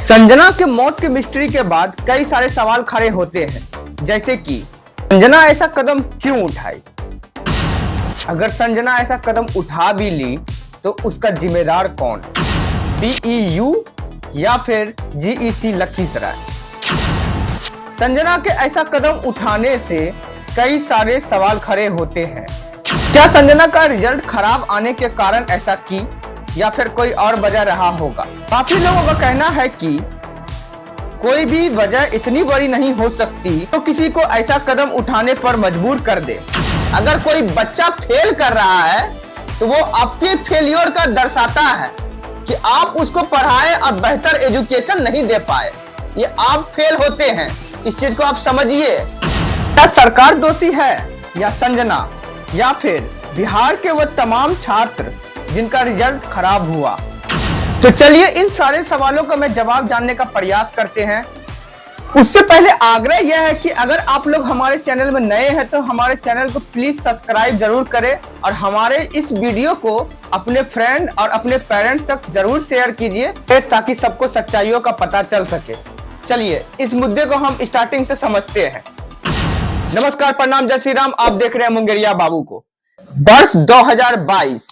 संजना के मौत की मिस्ट्री के बाद कई सारे सवाल खड़े होते हैं, जैसे कि संजना ऐसा कदम क्यों उठाई? अगर संजना ऐसा कदम उठा भी ली तो उसका जिम्मेदार कौन? PEU या फिर GEC लखीसराय? संजना के ऐसा कदम उठाने से कई सारे सवाल खड़े होते हैं। क्या संजना का रिजल्ट खराब आने के कारण ऐसा की या फिर कोई और वजह रहा होगा? काफी लोगों का कहना है कि कोई भी वजह इतनी बड़ी नहीं हो सकती तो किसी को ऐसा कदम उठाने पर मजबूर कर दे। अगर कोई बच्चा फेल कर रहा है तो वो आपके फेलियर का दर्शाता है कि आप उसको पढ़ाए और बेहतर एजुकेशन नहीं दे पाए। ये आप फेल होते हैं, इस चीज को आप समझिए। क्या सरकार दोषी है या संजना या फिर बिहार के वो तमाम छात्र जिनका रिजल्ट खराब हुआ? तो चलिए इन सारे सवालों का मैं जवाब जानने का प्रयास करते हैं। उससे पहले आग्रह यह है कि अगर आप लोग हमारे चैनल में नए हैं तो हमारे चैनल को प्लीज सब्सक्राइब जरूर करें और हमारे इस वीडियो को अपने फ्रेंड और अपने पेरेंट्स तक जरूर शेयर कीजिए ताकि सबको सच्चाइयों का पता चल सके। चलिए इस मुद्दे को हम स्टार्टिंग से समझते हैं। नमस्कार, प्रणाम, जय श्री राम। आप देख रहे हैं मुंगेरिया बाबू को। वर्ष 2022,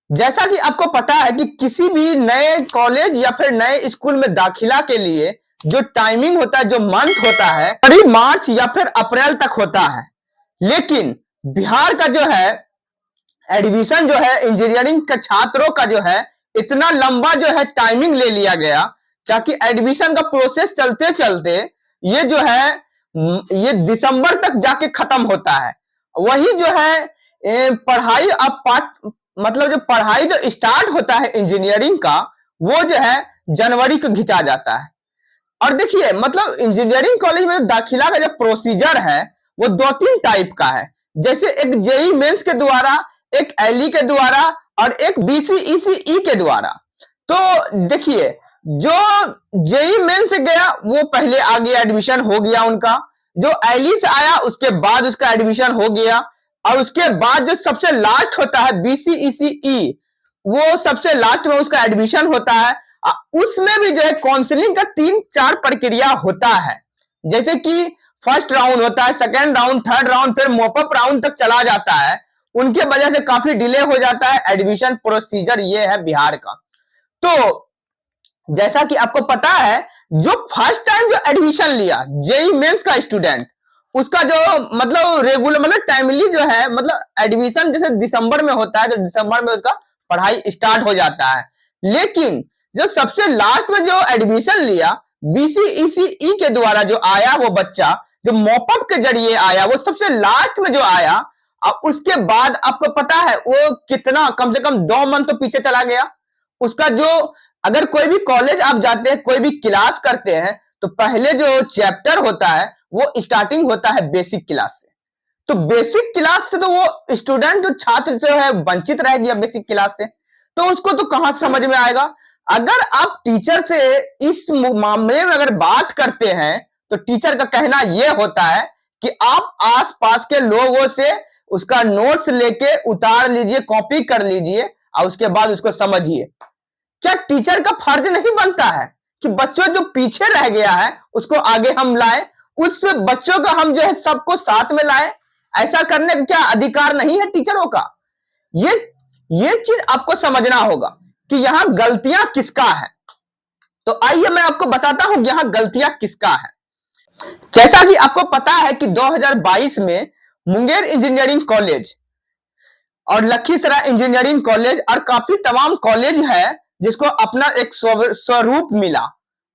जैसा कि आपको पता है कि किसी भी नए कॉलेज या फिर नए स्कूल में दाखिला के लिए जो टाइमिंग होता है, जो मंथ होता है, करीब मार्च या फिर अप्रैल तक होता है। लेकिन बिहार का जो है एडमिशन जो है इंजीनियरिंग के छात्रों का जो है इतना लंबा जो है टाइमिंग ले लिया गया ताकि एडमिशन का प्रोसेस चलते चलते ये जो है ये दिसंबर तक जाके खत्म होता है। वही जो है पढ़ाई अब मतलब जो पढ़ाई जो स्टार्ट होता है इंजीनियरिंग का वो जो है जनवरी को घिंचा जाता है। और देखिए मतलब इंजीनियरिंग कॉलेज में दाखिला का जो प्रोसीजर है वो 2-3 टाइप का है। जैसे एक जेई मेंस के द्वारा, एक एलई के द्वारा और एक BCECE के द्वारा। तो देखिए जो जेई मेंस से गया वो पहले आगे एडमिशन हो गया उनका, जो एलई से आया उसके बाद उसका एडमिशन हो गया, और उसके बाद जो सबसे लास्ट होता है BCECE वो सबसे लास्ट में उसका एडमिशन होता है। उसमें भी जो है काउंसलिंग का 3-4 प्रक्रिया होता है। जैसे कि फर्स्ट राउंड होता है, सेकेंड राउंड, थर्ड राउंड, फिर मॉपअप राउंड तक चला जाता है। उनके वजह से काफी डिले हो जाता है। एडमिशन प्रोसीजर ये है बिहार का। तो जैसा कि आपको पता है जो फर्स्ट टाइम जो एडमिशन लिया जेई मेंस का स्टूडेंट, उसका जो मतलब रेगुलर मतलब टाइमली जो है मतलब एडमिशन जैसे दिसंबर में होता है तो दिसंबर में उसका पढ़ाई स्टार्ट हो जाता है। लेकिन जो सबसे लास्ट में जो एडमिशन लिया BCECE के द्वारा जो आया वो बच्चा जो मॉपअप के जरिए आया वो सबसे लास्ट में जो आया, अब उसके बाद आपको पता है वो कितना कम से कम 2 मंथ तो पीछे चला गया। उसका जो अगर कोई भी कॉलेज आप जाते हैं, कोई भी क्लास करते हैं तो पहले जो चैप्टर होता है वो स्टार्टिंग होता है बेसिक क्लास से। तो बेसिक क्लास से तो वो स्टूडेंट जो छात्र जो है वंचित रह गया बेसिक क्लास से, तो उसको तो कहां समझ में आएगा। अगर आप टीचर से इस मामले में अगर बात करते हैं तो टीचर का कहना यह होता है कि आप आसपास के लोगों से उसका नोट्स लेके उतार लीजिए, कॉपी कर लीजिए और उसके बाद उसको समझिए। क्या टीचर का फर्ज नहीं बनता है कि बच्चों जो पीछे रह गया है उसको आगे हम लाए, उस बच्चों का हम जो है सबको साथ में लाए? ऐसा करने का क्या अधिकार नहीं है टीचरों का? ये चीज आपको समझना होगा कि यहां गलतियां किसका है। तो आइए मैं आपको बताता हूं यहां गलतियां किसका है। जैसा कि आपको पता है कि 2022 में मुंगेर इंजीनियरिंग कॉलेज और लखीसराय इंजीनियरिंग कॉलेज और काफी तमाम कॉलेज है जिसको अपना एक स्वरूप मिला,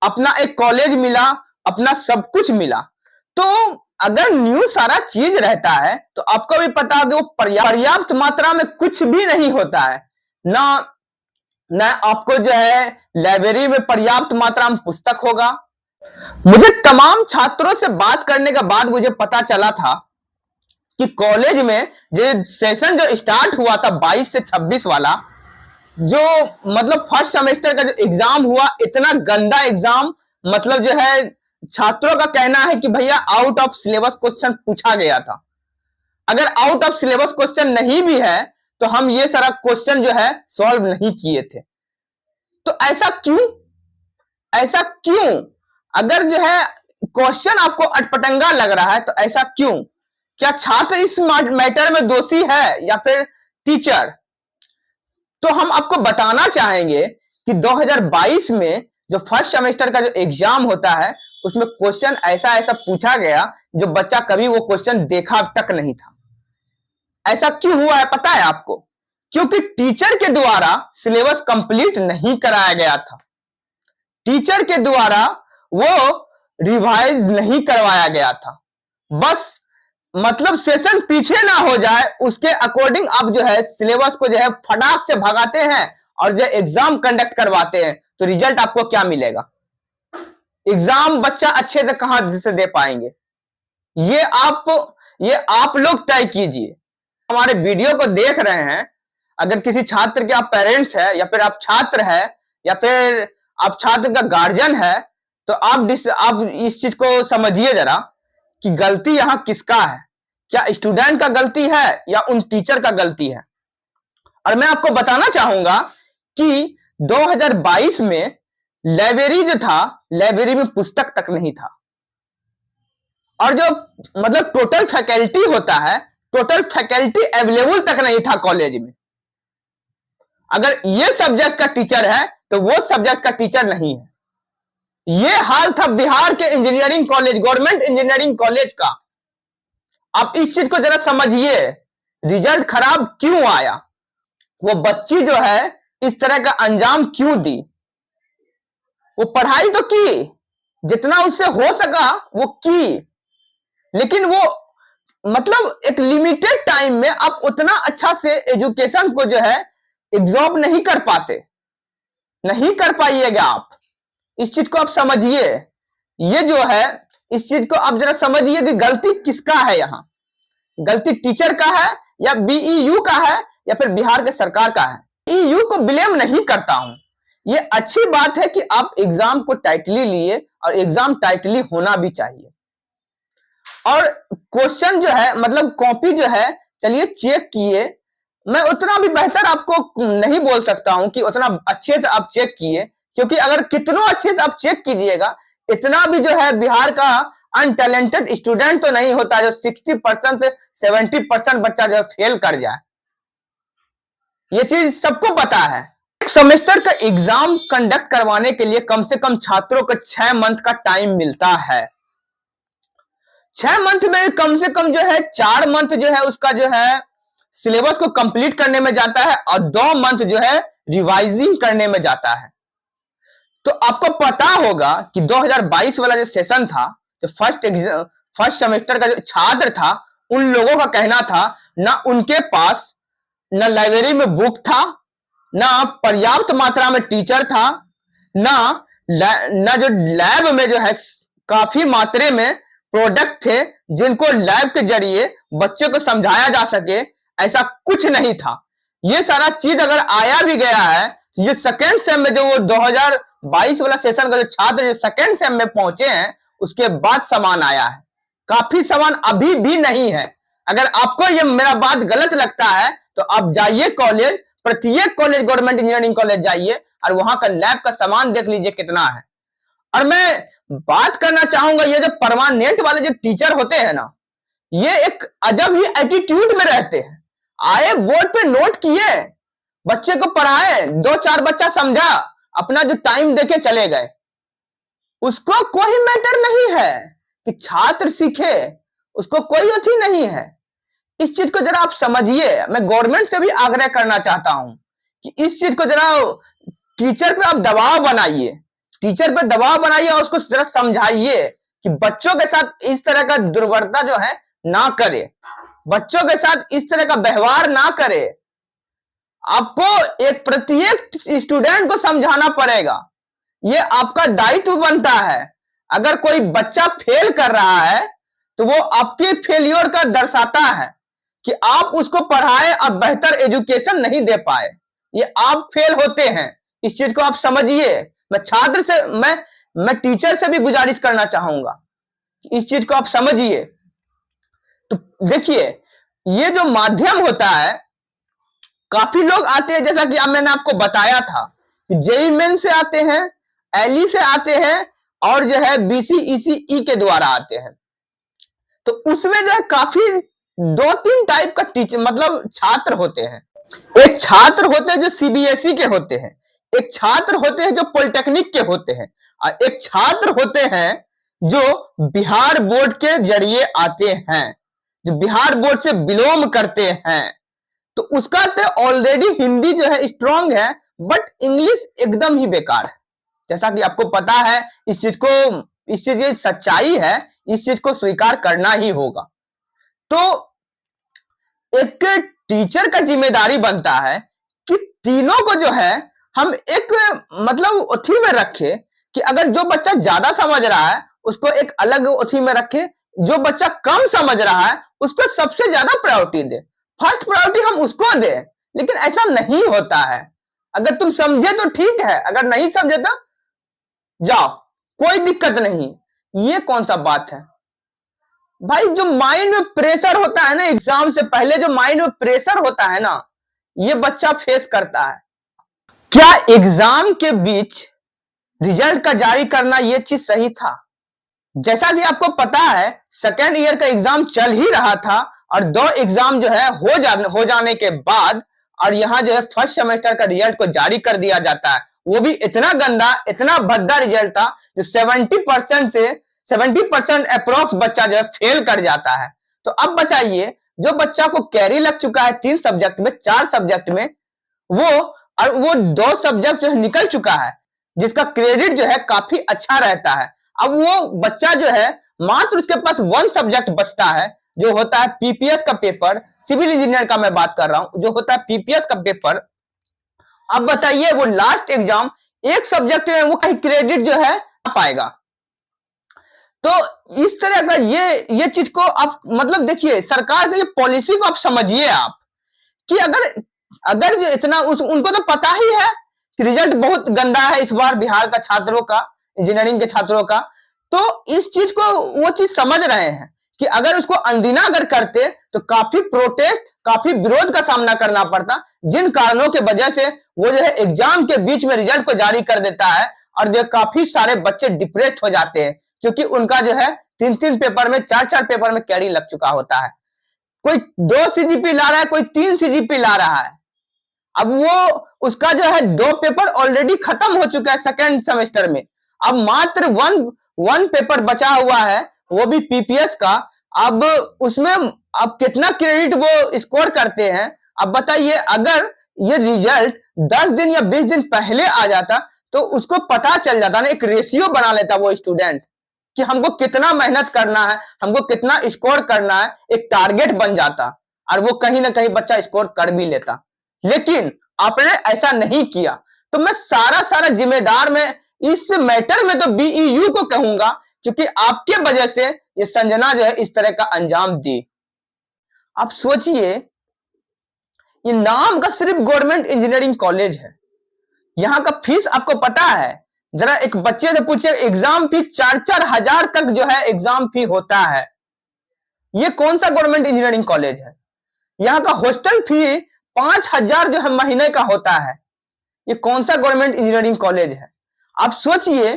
अपना एक कॉलेज मिला, अपना सब कुछ मिला। तो अगर न्यू सारा चीज रहता है तो आपको भी पता है कि वो पर्याप्त मात्रा में कुछ भी नहीं होता है। ना आपको जो है लाइब्रेरी में पर्याप्त मात्रा में पुस्तक होगा। मुझे तमाम छात्रों से बात करने के बाद मुझे पता चला था कि कॉलेज में जो सेशन जो स्टार्ट हुआ था 22 से 26 वाला, जो मतलब फर्स्ट सेमेस्टर का जो एग्जाम हुआ, इतना गंदा एग्जाम, मतलब जो है छात्रों का कहना है कि भैया आउट ऑफ सिलेबस क्वेश्चन पूछा गया था। अगर आउट ऑफ सिलेबस क्वेश्चन नहीं भी है तो हम ये सारा क्वेश्चन जो है सॉल्व नहीं किए थे। तो ऐसा क्यों? ऐसा क्यों? अगर जो है क्वेश्चन आपको अटपटंगा लग रहा है तो ऐसा क्यों? क्या छात्र इस मैटर में दोषी है या फिर टीचर? तो हम आपको बताना चाहेंगे कि 2022 में जो फर्स्ट सेमेस्टर का जो एग्जाम होता है उसमें क्वेश्चन ऐसा ऐसा पूछा गया जो बच्चा कभी वो क्वेश्चन देखा तक नहीं था। ऐसा क्यों हुआ है पता है आपको? क्योंकि टीचर के द्वारा सिलेबस कंप्लीट नहीं कराया गया था। टीचर के द्वारा वो रिवाइज नहीं करवाया गया था। बस मतलब सेशन पीछे ना हो जाए उसके अकॉर्डिंग आप जो है सिलेबस को जो है फटाक से भगाते हैं और जो एग्जाम कंडक्ट करवाते हैं, तो रिजल्ट आपको क्या मिलेगा? एग्जाम बच्चा अच्छे से कहां से दे पाएंगे? ये आप लोग तय कीजिए। हमारे वीडियो को देख रहे हैं, अगर किसी छात्र के आप पेरेंट्स है या फिर आप छात्र है या फिर आप छात्र का गार्जियन है, तो आप इस चीज को समझिए जरा कि गलती यहां किसका है। क्या स्टूडेंट का गलती है या उन टीचर का गलती है? और मैं आपको बताना चाहूंगा कि 2022 में लाइब्रेरी जो था, लाइब्रेरी में पुस्तक तक नहीं था। और जो मतलब टोटल फैकल्टी होता है, टोटल फैकल्टी अवेलेबल तक नहीं था कॉलेज में। अगर ये सब्जेक्ट का टीचर है तो वो सब्जेक्ट का टीचर नहीं है। ये हाल था बिहार के engineering college, government engineering college का। आप इस चीज को जरा समझिए, रिजल्ट खराब क्यों आया? वो बच्ची जो है इस तरह का अंजाम क्यों दी? वो पढ़ाई तो की, जितना उससे हो सका वो की, लेकिन वो मतलब एक लिमिटेड टाइम में आप उतना अच्छा से एजुकेशन को जो है एब्जॉर्ब नहीं कर पाते, नहीं कर पाइएगा आप। इस चीज को आप समझिए। ये जो है इस चीज को आप जरा समझिए कि गलती किसका है यहां। गलती टीचर का है या बीईयू का है या फिर बिहार के सरकार का है? बीईयू को ब्लेम नहीं करता हूं। ये अच्छी बात है कि आप एग्जाम को टाइटली लिए और एग्जाम टाइटली होना भी चाहिए। और क्वेश्चन जो है मतलब कॉपी जो है चलिए चेक किए, मैं उतना भी बेहतर आपको नहीं बोल सकता हूं कि उतना अच्छे से आप चेक किए, क्योंकि अगर कितना अच्छे से आप चेक कीजिएगा, इतना भी जो है बिहार का अनटैलेंटेड स्टूडेंट तो नहीं होता जो 60% से 70% बच्चा जो फेल कर जाए। ये चीज सबको पता है। एक सेमेस्टर का एग्जाम कंडक्ट करवाने के लिए कम से कम छात्रों को 6 मंथ का टाइम मिलता है। 6 मंथ में कम से कम जो है 4 मंथ जो है उसका जो है सिलेबस को कंप्लीट करने में जाता है और 2 मंथ जो है रिवाइजिंग करने में जाता है। तो आपको पता होगा कि 2022 वाला जो सेशन था, जो फर्स्ट सेमेस्टर का जो छात्र था, उन लोगों का कहना था ना उनके पास ना लाइब्रेरी में बुक था, ना पर्याप्त मात्रा में टीचर था, ना जो लैब में जो है काफी मात्रा में प्रोडक्ट थे जिनको लैब के जरिए बच्चे को समझाया जा सके। ऐसा कुछ नहीं था। ये सारा चीज अगर आया भी गया है, ये सेकेंड सेम में जो वो 2022 वाला सेशन का जो छात्र जो सेकेंड सेम में पहुंचे हैं उसके बाद सामान आया है। काफी सामान अभी भी नहीं है। अगर आपको ये मेरा बात गलत लगता है तो आप जाइए कॉलेज, प्रत्येक कॉलेज, गवर्नमेंट इंजीनियरिंग कॉलेज जाइए और वहां का लैब का सामान देख लीजिए कितना है। और मैं बात करना चाहूंगा, ये जो परमानेंट वाले जो टीचर होते हैं ना, ये एक अजब ही एटीट्यूड में रहते हैं। आए बोर्ड पे नोट किए, बच्चे को पढ़ाए, 2-4 बच्चा समझा, अपना जो टाइम देके चले गए। उसको कोई मैटर नहीं है कि छात्र सीखे, उसको कोई अथी नहीं है। इस चीज को जरा आप समझिए। मैं गवर्नमेंट से भी आग्रह करना चाहता हूं कि इस चीज को जरा टीचर पे आप दबाव बनाइए, टीचर पे दबाव बनाइए और उसको जरा समझाइए कि बच्चों के साथ इस तरह का दुर्व्यवहार जो है ना करे, बच्चों के साथ इस तरह का व्यवहार ना करे। आपको एक प्रत्येक स्टूडेंट को समझाना पड़ेगा, ये आपका दायित्व बनता है। अगर कोई बच्चा फेल कर रहा है तो वो आपके फेलियर का दर्शाता है कि आप उसको पढ़ाए और बेहतर एजुकेशन नहीं दे पाए, ये आप फेल होते हैं। इस चीज को आप समझिए। मैं छात्र से मैं टीचर से भी गुजारिश करना चाहूंगा कि इस चीज को आप समझिए। तो देखिए, ये जो माध्यम होता है, काफी लोग आते हैं, जैसा कि अब मैंने आपको बताया था कि जेईई मेन से आते हैं, एलई से आते हैं और जो है बीसीईसीई के द्वारा आते हैं। तो उसमें जो है काफी 2-3 टाइप का टीचर मतलब छात्र होते हैं। एक छात्र होते हैं जो सीबीएसई के होते हैं, एक छात्र होते हैं जो पॉलिटेक्निक के होते हैं, और एक छात्र होते हैं जो बिहार बोर्ड के जरिए आते हैं, जो बिहार बोर्ड से बिलोंग करते हैं। तो उसका तो ऑलरेडी हिंदी जो है स्ट्रांग है, बट इंग्लिश एकदम ही बेकार है। जैसा कि आपको पता है, इस चीज ये सच्चाई है, इस चीज को स्वीकार करना ही होगा। तो एक टीचर का जिम्मेदारी बनता है कि तीनों को जो है हम एक मतलब उथी में रखे कि अगर जो बच्चा ज्यादा समझ रहा है उसको एक अलग उथी में रखे, जो बच्चा कम समझ रहा है उसको सबसे ज्यादा प्रायोरिटी दे, फर्स्ट प्रायोरिटी हम उसको दे। लेकिन ऐसा नहीं होता है। अगर तुम समझे तो ठीक है, अगर नहीं समझे तो जाओ, कोई दिक्कत नहीं। ये कौन सा बात है भाई? जो माइंड में प्रेशर होता है ना, एग्जाम से पहले जो माइंड में प्रेशर होता है ना, ये बच्चा फेस करता है। क्या एग्जाम के बीच रिजल्ट का जारी करना ये चीज सही था? जैसा कि आपको पता है, सेकेंड ईयर का एग्जाम चल ही रहा था और 2 एग्जाम जो है हो जाने के बाद और यहां जो है फर्स्ट सेमेस्टर का रिजल्ट को जारी कर दिया जाता है। वो भी इतना गंदा, इतना भद्दा रिजल्ट था जो 70% अप्रोक्स बच्चा जो है फेल कर जाता है। तो अब बताइए, जो बच्चा को कैरी लग चुका है 3 सब्जेक्ट में, 4 सब्जेक्ट में, वो 2 सब्जेक्ट जो है निकल चुका है, जिसका क्रेडिट जो है काफी अच्छा रहता है। अब वो बच्चा जो है मात्र उसके पास 1 सब्जेक्ट बचता है, जो होता है पीपीएस का पेपर, सिविल इंजीनियर का मैं बात कर रहा हूं, जो होता है पीपीएस का पेपर। अब बताइए, वो लास्ट एग्जाम 1 सब्जेक्ट में वो कहीं क्रेडिट जो है पाएगा। तो इस तरह का ये चीज को आप मतलब देखिए, सरकार की ये पॉलिसी को आप समझिए आप, कि अगर जो इतना उनको तो पता ही है कि रिजल्ट बहुत गंदा है इस बार बिहार का छात्रों का, इंजीनियरिंग के छात्रों का। तो इस चीज को वो चीज समझ रहे हैं कि अगर उसको अनदिना अगर करते तो काफी प्रोटेस्ट, काफी विरोध का सामना करना पड़ता, जिन कारणों के वजह से वो जो है एग्जाम के बीच में रिजल्ट को जारी कर देता है और जो काफी सारे बच्चे डिप्रेस्ड हो जाते हैं, क्योंकि उनका जो है 3-3 पेपर में, 4-4 पेपर में कैरी लग चुका होता है। कोई 2 सीजीपी ला रहा है, कोई 3 सीजीपी ला रहा है। अब वो उसका जो है 2 पेपर ऑलरेडी खत्म हो चुका है सेकेंड सेमेस्टर में, अब मात्र वन पेपर बचा हुआ है, वो भी पीपीएस का। अब उसमें अब कितना क्रेडिट वो स्कोर करते हैं? अब बताइए, अगर ये रिजल्ट 10 दिन या 20 दिन पहले आ जाता तो उसको पता चल जाता ना, एक रेशियो बना लेता वो स्टूडेंट कि हमको कितना मेहनत करना है, हमको कितना स्कोर करना है, एक टारगेट बन जाता और वो कहीं ना कहीं बच्चा स्कोर कर भी लेता। लेकिन आपने ऐसा नहीं किया। तो मैं सारा जिम्मेदार में इस मैटर में तो बीईयू को कहूंगा, क्योंकि आपके वजह से ये संजना जो है इस तरह का अंजाम दी। आप सोचिए, ये नाम का सिर्फ गवर्नमेंट इंजीनियरिंग कॉलेज है, यहां का फीस आपको पता है? जरा एक बच्चे से पूछिए, एग्जाम फी 4-4 हजार तक जो है एग्जाम फी होता है। ये कौन सा गवर्नमेंट इंजीनियरिंग कॉलेज है? यहाँ का हॉस्टल फी 5,000 जो है महीने का होता है। ये कौन सा गवर्नमेंट इंजीनियरिंग कॉलेज है? आप सोचिए,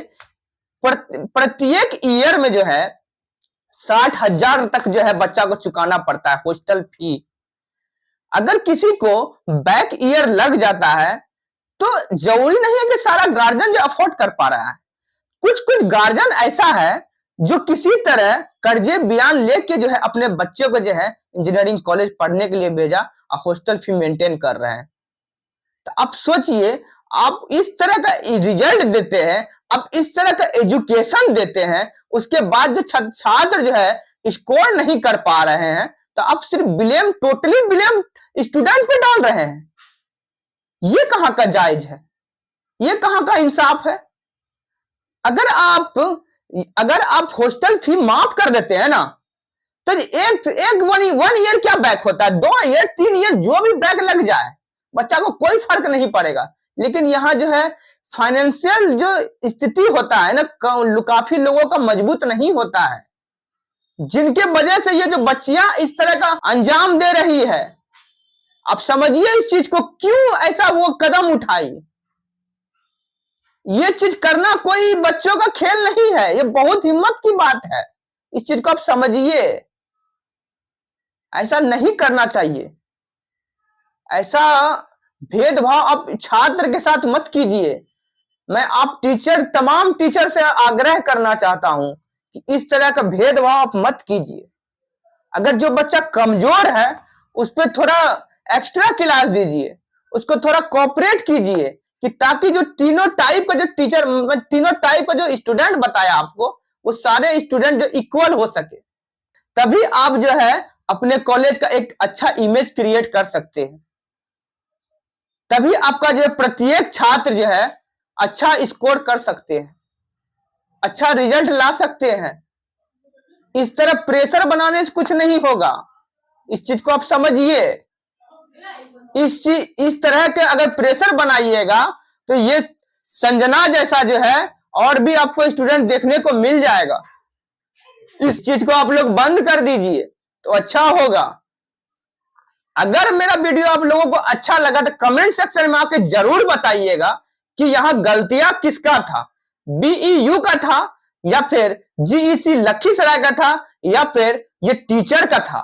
प्रत्येक ईयर में जो है 60,000 तक जो है बच्चा को चुकाना पड़ता है हॉस्टल फी। अगर किसी को बैक ईयर लग जाता है तो जरूरी नहीं है कि सारा गार्जियन जो अफोर्ड कर पा रहा है। कुछ कुछ गार्जियन ऐसा है जो किसी तरह कर्जे बयान लेके जो है अपने बच्चे को जो है इंजीनियरिंग कॉलेज पढ़ने के लिए भेजा और हॉस्टल फी मेंटेन कर रहे हैं। तो आप सोचिए, आप इस तरह का रिजल्ट देते हैं, आप इस तरह का एजुकेशन देते हैं, उसके बाद जो छात्र जो है स्कोर नहीं कर पा रहे हैं, तो आप सिर्फ ब्लेम, टोटली ब्लेम स्टूडेंट पे डाल रहे हैं। ये कहां का जायज है? ये कहां का इंसाफ है? अगर आप हॉस्टल फी माफ कर देते हैं ना, तो एक 1 ईयर क्या बैक होता है, 2 ईयर 3 ईयर जो भी बैक लग जाए बच्चा को कोई फर्क नहीं पड़ेगा। लेकिन यहाँ जो है फाइनेंशियल जो स्थिति होता है ना, काफी लोगों का मजबूत नहीं होता है, जिनके वजह से ये जो बच्चियां इस तरह का अंजाम दे रही है। आप समझिए इस चीज को, क्यों ऐसा वो कदम उठाई। ये चीज करना कोई बच्चों का खेल नहीं है, ये बहुत हिम्मत की बात है। इस चीज को आप समझिए, ऐसा नहीं करना चाहिए। ऐसा भेदभाव आप छात्र के साथ मत कीजिए। मैं आप टीचर, तमाम टीचर से आग्रह करना चाहता हूं कि इस तरह का भेदभाव आप मत कीजिए। अगर जो बच्चा कमजोर है उस पर थोड़ा एक्स्ट्रा क्लास दीजिए, उसको थोड़ा कोऑपरेट कीजिए, कि ताकि जो तीनों टाइप का जो टीचर, तीनों टाइप का जो स्टूडेंट बताया आपको, वो सारे स्टूडेंट जो इक्वल हो सके। तभी आप जो है अपने कॉलेज का एक अच्छा इमेज क्रिएट कर सकते हैं। तभी आपका जो प्रत्येक छात्र जो है अच्छा स्कोर कर सकते हैं, अच्छा रिजल्ट ला सकते हैं। इस तरह प्रेशर बनाने से कुछ नहीं होगा, इस चीज को आप समझिए। इस तरह के अगर प्रेशर बनाइएगा तो ये संजना जैसा जो है और भी आपको स्टूडेंट देखने को मिल जाएगा। इस चीज को आप लोग बंद कर दीजिए तो अच्छा होगा। अगर मेरा वीडियो आप लोगों को अच्छा लगा तो कमेंट सेक्शन में आके जरूर बताइएगा कि यहां गलतियां किसका था, बीईयू का था या फिर जीईसी लखीसराय का था या फिर ये टीचर का था।